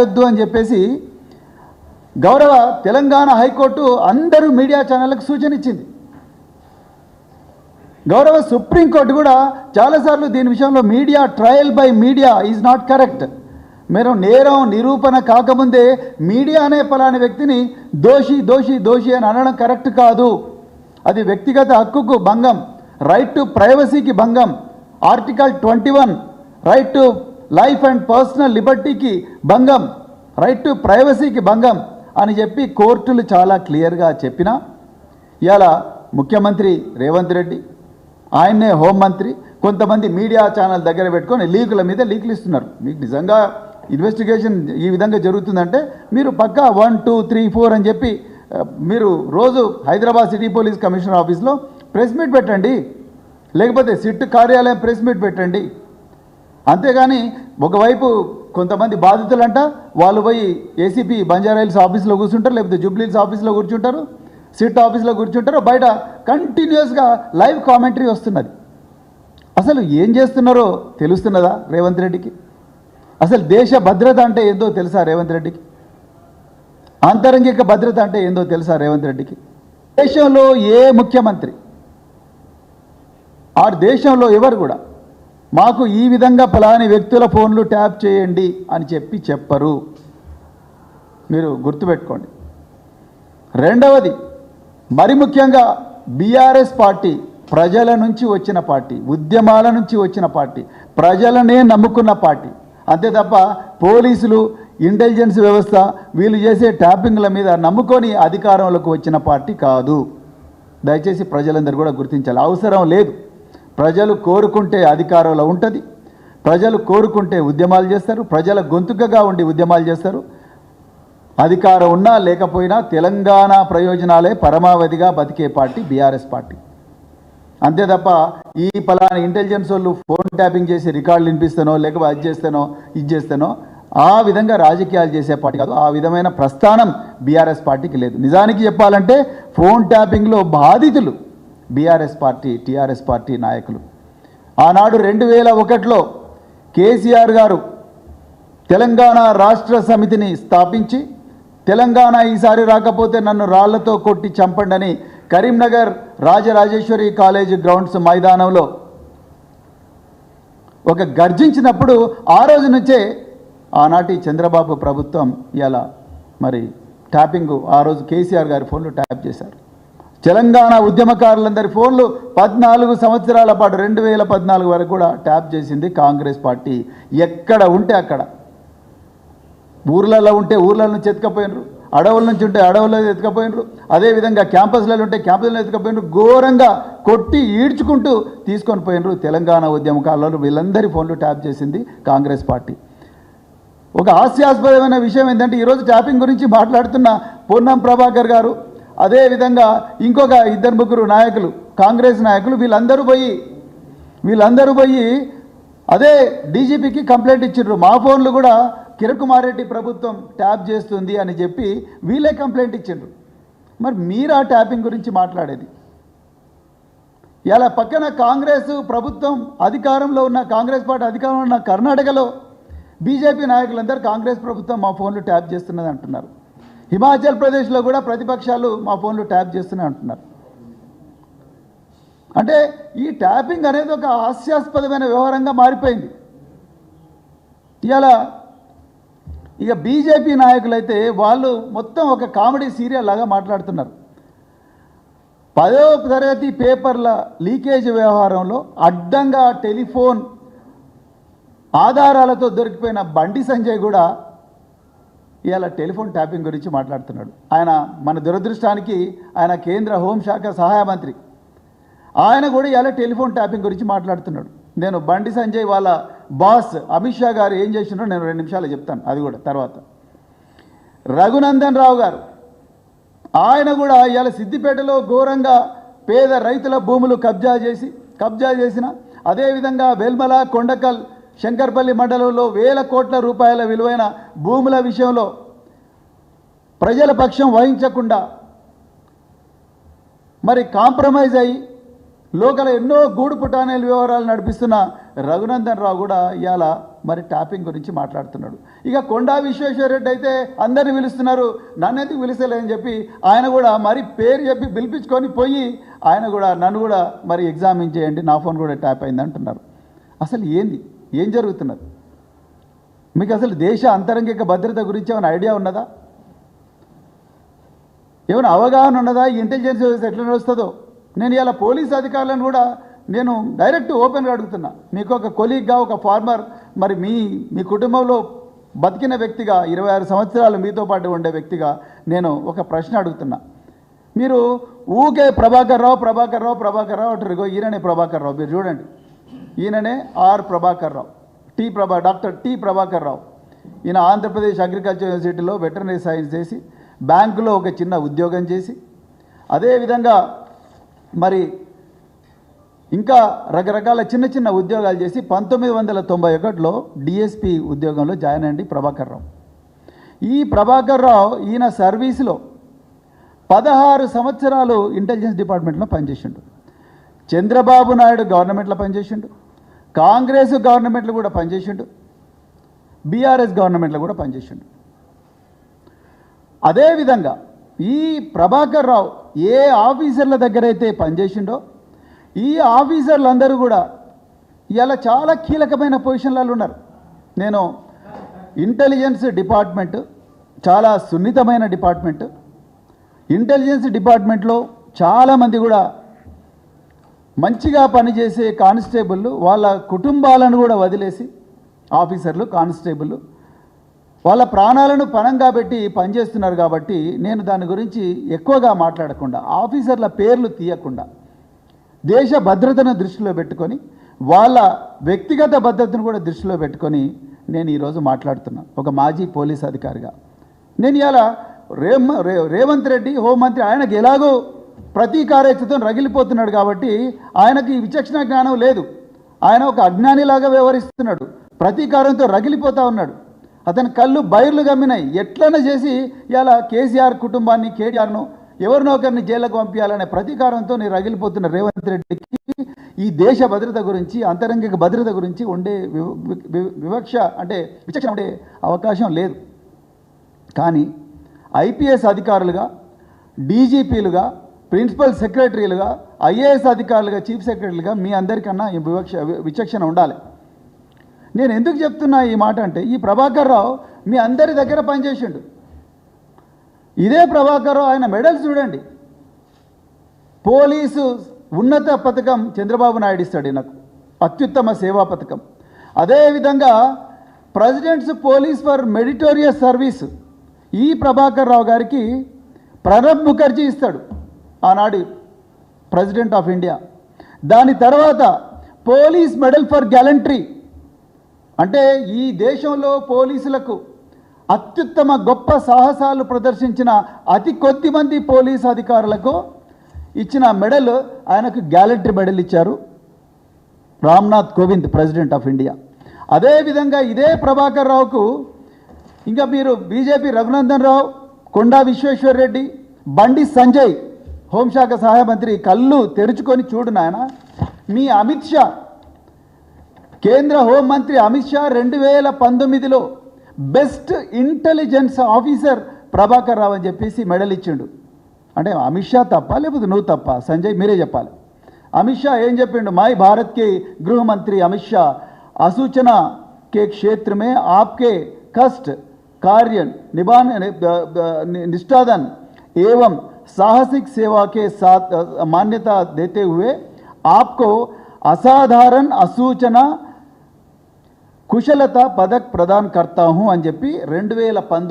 వద్దు అని చెప్పేసి గౌరవ తెలంగాణ హైకోర్టు అందరూ మీడియా ఛానళ్ళకు సూచన ఇచ్చింది. గౌరవ సుప్రీంకోర్టు కూడా చాలాసార్లు దీని విషయంలో media trial by media is not correct. మీరు నేరం నిరూపణ కాకముందే మీడియా అనే పలాని వ్యక్తిని దోషి దోషి దోషి అని అనడం కరెక్ట్ కాదు. అది వ్యక్తిగత హక్కుకు భంగం, రైట్ టు ప్రైవసీకి భంగం, article 21 right to life and personal లిబర్టీకి భంగం, రైట్ టు ప్రైవసీకి భంగం అని చెప్పి కోర్టులు చాలా క్లియర్గా చెప్పినా ఇలా ముఖ్యమంత్రి రేవంత్ రెడ్డి, ఆయన్నే హోంమంత్రి కొంతమంది మీడియా ఛానల్ దగ్గర పెట్టుకొని లీకుల మీద లీకులు ఇస్తున్నారు. మీకు నిజంగా ఇన్వెస్టిగేషన్ ఈ విధంగా జరుగుతుందంటే మీరు పక్కా 1, 2, 3, 4 అని చెప్పి మీరు రోజు హైదరాబాద్ సిటీ పోలీస్ కమిషనర్ ఆఫీస్లో ప్రెస్ మీట్ పెట్టండి, లేకపోతే సిట్ కార్యాలయం ప్రెస్ మీట్ పెట్టండి. అంతేగాని ఒకవైపు కొంతమంది బాధితులంట వాళ్ళు పోయి ఏసీపీ బంజారాహిల్స్ ఆఫీస్లో కూర్చుంటారు, లేకపోతే జూబ్లీహిల్స్ ఆఫీస్లో కూర్చుంటారు, సిట్ ఆఫీస్లో కూర్చుంటారు, బయట కంటిన్యూస్గా లైవ్ కామెంటరీ వస్తున్నది. అసలు ఏం చేస్తున్నారో తెలుస్తున్నదా రేవంత్ రెడ్డికి? అసలు దేశ భద్రత అంటే ఏందో తెలుసా రేవంత్ రెడ్డికి? ఆంతరంగిక భద్రత అంటే ఏందో తెలుసా రేవంత్ రెడ్డికి? దేశంలో ఏ ముఖ్యమంత్రి ఆ దేశంలో ఎవరు కూడా మాకు ఈ విధంగా ఫలాని వ్యక్తుల ఫోన్లు ట్యాప్ చేయండి అని చెప్పరు. మీరు గుర్తుపెట్టుకోండి. రెండవది, మరి ముఖ్యంగా బీఆర్ఎస్ పార్టీ ప్రజల నుంచి వచ్చిన పార్టీ, ఉద్యమాల నుంచి వచ్చిన పార్టీ, ప్రజలనే నమ్ముకున్న పార్టీ. అంతే తప్ప పోలీసులు, ఇంటెలిజెన్స్ వ్యవస్థ వీళ్ళు చేసే ట్యాపింగ్ల మీద నమ్ముకొని అధికారంలోకి వచ్చిన పార్టీ కాదు. దయచేసి ప్రజలందరూ కూడా గుర్తించాలి. అవసరం లేదు. ప్రజలు కోరుకుంటే అధికారంలో ఉంటుంది, ప్రజలు కోరుకుంటే ఉద్యమాలు చేస్తారు, ప్రజల గొంతుకగా ఉండి ఉద్యమాలు చేస్తారు. అధికారం ఉన్నా లేకపోయినా తెలంగాణ ప్రయోజనాలే పరమావధిగా బతికే పార్టీ బీఆర్ఎస్ పార్టీ. అంతే తప్ప ఈ పలానా ఇంటెలిజెన్స్ వాళ్ళు ఫోన్ ట్యాపింగ్ చేసి రికార్డులు వినిపిస్తానో లేకపోతే అది చేస్తానో ఇది చేస్తానో ఆ విధంగా రాజకీయాలు చేసే పార్టీ కాదు. ఆ విధమైన ప్రస్థానం బీఆర్ఎస్ పార్టీకి లేదు. నిజానికి చెప్పాలంటే ఫోన్ ట్యాపింగ్లో బాధితులు బీఆర్ఎస్ పార్టీ, టీఆర్ఎస్ పార్టీ నాయకులు. ఆనాడు 2001లో కేసీఆర్ గారు తెలంగాణ రాష్ట్ర సమితిని స్థాపించి తెలంగాణ ఈసారి రాకపోతే నన్ను రాళ్లతో కొట్టి చంపండని కరీంనగర్ రాజరాజేశ్వరి కాలేజ్ గ్రౌండ్స్ మైదానంలో ఒక గర్జించినప్పుడు ఆ రోజు నుంచే ఆనాటి చంద్రబాబు ప్రభుత్వం ఇలా మరి ట్యాపింగ్ ఆ రోజు కేసీఆర్ గారి ఫోన్లు ట్యాప్ చేశారు. తెలంగాణ ఉద్యమకారులందరి ఫోన్లు 14 సంవత్సరాల పాటు 2014 వరకు కూడా ట్యాప్ చేసింది కాంగ్రెస్ పార్టీ. ఎక్కడ ఉంటే అక్కడ, ఊర్లలో ఉంటే ఊర్ల నుంచి ఎత్తుకపోయినరు, అడవుల నుంచి ఉంటే అడవుల్లో ఎత్తుకపోయినరు, అదేవిధంగా క్యాంపస్లలో ఉంటే క్యాంపస్లో ఎత్తుకపోయినరు, ఘోరంగా కొట్టి ఈడ్చుకుంటూ తీసుకొని పోయినరు. తెలంగాణ ఉద్యమకారులు వీళ్ళందరి ఫోన్లు ట్యాప్ చేసింది కాంగ్రెస్ పార్టీ. ఒక హాస్యాస్పదమైన విషయం ఏంటంటే ఈరోజు ట్యాపింగ్ గురించి మాట్లాడుతున్న పొన్నం ప్రభాకర్ గారు, అదేవిధంగా ఇంకొక 2-3 నాయకులు, కాంగ్రెస్ నాయకులు వీళ్ళందరూ పోయి అదే డీజీపీకి కంప్లైంట్ ఇచ్చిండ్రు. మా ఫోన్లు కూడా కిరణ్ కుమార్ రెడ్డి ప్రభుత్వం ట్యాప్ చేస్తుంది అని చెప్పి వీళ్ళే కంప్లైంట్ ఇచ్చిండ్రు. మరి మీరు ఆ ట్యాపింగ్ గురించి మాట్లాడేది? ఇలా పక్కన కాంగ్రెస్ ప్రభుత్వం అధికారంలో ఉన్న, కాంగ్రెస్ పార్టీ అధికారంలో ఉన్న కర్ణాటకలో బీజేపీ నాయకులందరూ కాంగ్రెస్ ప్రభుత్వం మా ఫోన్లు ట్యాప్ చేస్తున్నది అంటున్నారు. హిమాచల్ ప్రదేశ్లో కూడా ప్రతిపక్షాలు మా ఫోన్లు ట్యాప్ చేస్తున్నాయి అంటున్నారు. అంటే ఈ ట్యాపింగ్ అనేది ఒక హాస్యాస్పదమైన వ్యవహారంగా మారిపోయింది. ఇలా ఇక బీజేపీ నాయకులైతే వాళ్ళు మొత్తం ఒక కామెడీ సీరియల్ లాగా మాట్లాడుతున్నారు. 10వ తరగతి పేపర్ల లీకేజ్ వ్యవహారంలో అడ్డంగా టెలిఫోన్ ఆధారాలతో దొరికిపోయిన బండి సంజయ్ కూడా ఇవాళ టెలిఫోన్ ట్యాపింగ్ గురించి మాట్లాడుతున్నాడు. ఆయన మన దురదృష్టానికి ఆయన కేంద్ర హోంశాఖ సహాయ మంత్రి, ఆయన కూడా ఇవాళ టెలిఫోన్ ట్యాపింగ్ గురించి మాట్లాడుతున్నాడు. నేను బండి సంజయ్ వాళ్ళ బాస్ అమిత్ షా గారు ఏం చేసినారో నేను 2 నిమిషాలు చెప్తాను, అది కూడా తర్వాత. రఘునందన్ రావు గారు ఆయన కూడా ఇవాళ సిద్దిపేటలో ఘోరంగా పేద రైతుల భూములు కబ్జా చేసిన, అదేవిధంగా వెల్మల, కొండకల్, శంకర్పల్లి మండలంలో వేల కోట్ల రూపాయల విలువైన భూముల విషయంలో ప్రజల పక్షం వహించకుండా మరి కాంప్రమైజ్ అయ్యి లోకల్ ఎన్నో గూడు పుటానేల వ్యవహారాలు నడిపిస్తున్న రఘునందన్ రావు కూడా ఇవాళ మరి ట్యాపింగ్ గురించి మాట్లాడుతున్నాడు. ఇక కొండా విశ్వేశ్వరరెడ్డి అయితే అందరిని పిలుస్తున్నారు, నన్ను ఎందుకు పిలుస్తలేదని చెప్పి ఆయన కూడా మరి పేరు చెప్పి పిలిపించుకొని పోయి ఆయన కూడా నన్ను కూడా మరి ఎగ్జామిన్ చేయండి, నా ఫోన్ కూడా ట్యాప్ అయింది అంటున్నారు. అసలు ఏంది, ఏం జరుగుతున్నది? మీకు అసలు దేశ అంతరంగిక భద్రత గురించి ఏమైనా ఐడియా ఉన్నదా? ఏమైనా అవగాహన ఉన్నదా? ఈ ఇంటెలిజెన్స్ వ్యవస్థ ఎట్లా నడుస్తుందో? నేను ఇలా పోలీస్ అధికారులను కూడా నేను డైరెక్ట్ ఓపెన్గా అడుగుతున్నా. మీకు ఒక కొలీగ్గా, ఒక ఫార్మర్, మరి మీ కుటుంబంలో బతికిన వ్యక్తిగా, 26 సంవత్సరాలు మీతో పాటు ఉండే వ్యక్తిగా నేను ఒక ప్రశ్న అడుగుతున్నా. మీరు ఊకే ప్రభాకర్ రావు అంటారు. ఈయననే ప్రభాకర్ రావు, మీరు చూడండి, ఈయననే R Prabhakar Rao, doctor T Prabhakar Rao. ఈయన ఆంధ్రప్రదేశ్ అగ్రికల్చర్ యూనివర్సిటీలో వెటర్నరీ సైన్స్ చేసి, బ్యాంకులో ఒక చిన్న ఉద్యోగం చేసి, అదేవిధంగా మరి ఇంకా రకరకాల చిన్న చిన్న ఉద్యోగాలు చేసి 1991లో డిఎస్పి ఉద్యోగంలో జాయిన్ అయ్యండి ప్రభాకర్ రావు. ఈ ప్రభాకర్ రావు ఈయన సర్వీసులో 16 సంవత్సరాలు ఇంటెలిజెన్స్ డిపార్ట్మెంట్లో పనిచేసిండు. చంద్రబాబు నాయుడు గవర్నమెంట్లో పనిచేసిండు, కాంగ్రెస్ గవర్నమెంట్లో కూడా పనిచేసిండు, బీఆర్ఎస్ గవర్నమెంట్లో కూడా పనిచేసిండు. అదేవిధంగా ఈ ప్రభాకర్ రావు ఏ ఆఫీసర్ల దగ్గర అయితే పనిచేసిండో ఈ ఆఫీసర్లందరూ కూడా ఇలా చాలా కీలకమైన పొజిషన్లలో ఉన్నారు. నేను ఇంటెలిజెన్స్ డిపార్ట్మెంట్ చాలా సున్నితమైన డిపార్ట్మెంట్. ఇంటెలిజెన్స్ డిపార్ట్మెంట్లో చాలామంది కూడా మంచిగా పనిచేసే కానిస్టేబుళ్ళు వాళ్ళ కుటుంబాలను కూడా వదిలేసి, ఆఫీసర్లు కానిస్టేబుళ్ళు వాళ్ళ ప్రాణాలను పణంగా పెట్టి పనిచేస్తున్నారు. కాబట్టి నేను దాని గురించి ఎక్కువగా మాట్లాడకుండా, ఆఫీసర్ల పేర్లు తీయకుండా, దేశ భద్రతను దృష్టిలో పెట్టుకొని, వాళ్ళ వ్యక్తిగత భద్రతను కూడా దృష్టిలో పెట్టుకొని నేను ఈరోజు మాట్లాడుతున్నాను ఒక మాజీ పోలీస్ అధికారిగా. నేను ఇలా రేవంత్ రెడ్డి హోంమంత్రి, ఆయనకు ఎలాగో ప్రతీకారేచ్ఛతో రగిలిపోతున్నాడు కాబట్టి ఆయనకి విచక్షణ జ్ఞానం లేదు. ఆయన ఒక అజ్ఞానిలాగా వ్యవహరిస్తున్నాడు, ప్రతీకారంతో రగిలిపోతూ ఉన్నాడు. అతని కళ్ళు బైర్లు గమ్మినాయి. ఎట్లైనా చేసి ఇలా కేసీఆర్ కుటుంబాన్ని, కేటీఆర్ను, ఎవరినో ఒకరిని జైలుకు పంపించాలనే ప్రతీకారంతో నేను రగిలిపోతున్న రేవంత్ రెడ్డికి ఈ దేశ భద్రత గురించి, అంతరంగిక భద్రత గురించి ఉండే విచక్షణ ఉండే అవకాశం లేదు. కానీ ఐపీఎస్ అధికారులుగా, డీజీపీలుగా, ప్రిన్సిపల్ సెక్రటరీలుగా, ఐఏఎస్ అధికారులుగా, చీఫ్ సెక్రటరీలుగా మీ అందరికన్నా ఈ విచక్షణ ఉండాలి. నేను ఎందుకు చెప్తున్నా ఈ మాట అంటే, ఈ ప్రభాకర్ రావు మీ అందరి దగ్గర పనిచేసిండు. ఇదే ప్రభాకర్ రావు ఆయన మెడల్స్ చూడండి. పోలీసు ఉన్నత పథకం చంద్రబాబు నాయుడు ఇస్తాడు నాకు, అత్యుత్తమ సేవా పథకం. అదేవిధంగా presidents police for meritorious service ఈ ప్రభాకర్ రావు గారికి ప్రణబ్ ముఖర్జీ ఇస్తాడు, ఆనాడు ప్రెసిడెంట్ ఆఫ్ ఇండియా. దాని తర్వాత పోలీస్ మెడల్ ఫర్ గ్యాలంట్రీ, అంటే ఈ దేశంలో పోలీసులకు అత్యుత్తమ గొప్ప సాహసాలు ప్రదర్శించిన అతి కొద్ది మంది పోలీస్ అధికారులకు ఇచ్చిన మెడల్, ఆయనకు గ్యాలంట్రీ మెడల్ ఇచ్చారు Ramnath Kovind, president of India. అదేవిధంగా ఇదే ప్రభాకర్ రావుకు ఇంకా మీరు బీజేపీ రఘునందన్ రావు, కొండా విశ్వేశ్వరరెడ్డి, బండి సంజయ్ హోంశాఖ సహాయ మంత్రి, కళ్ళు తెరుచుకొని చూడు నాయన, మీ అమిత్ షా, కేంద్ర హోంమంత్రి అమిత్ షా 2019లో best intelligence officer Prabhakar Rao అని చెప్పేసి మెడల్ ఇచ్చిండు. అంటే అమిత్ షా తప్ప లేకపోతే నువ్వు తప్ప? సంజయ్ మీరే చెప్పాలి. అమిత్ షా ఏం చెప్పిండు? మై భారత్ కే గృహ మంత్రి అమిత్ షా అసూచన के क्षेत्र में आपके कष्ट कार्य निष्ठाधन एवं साहसिक सेवा के साथ मान्यता देते हुए आपको असाधारण असूचना कुशलता पदक प्रदान करता हूं అని చెప్పి 2019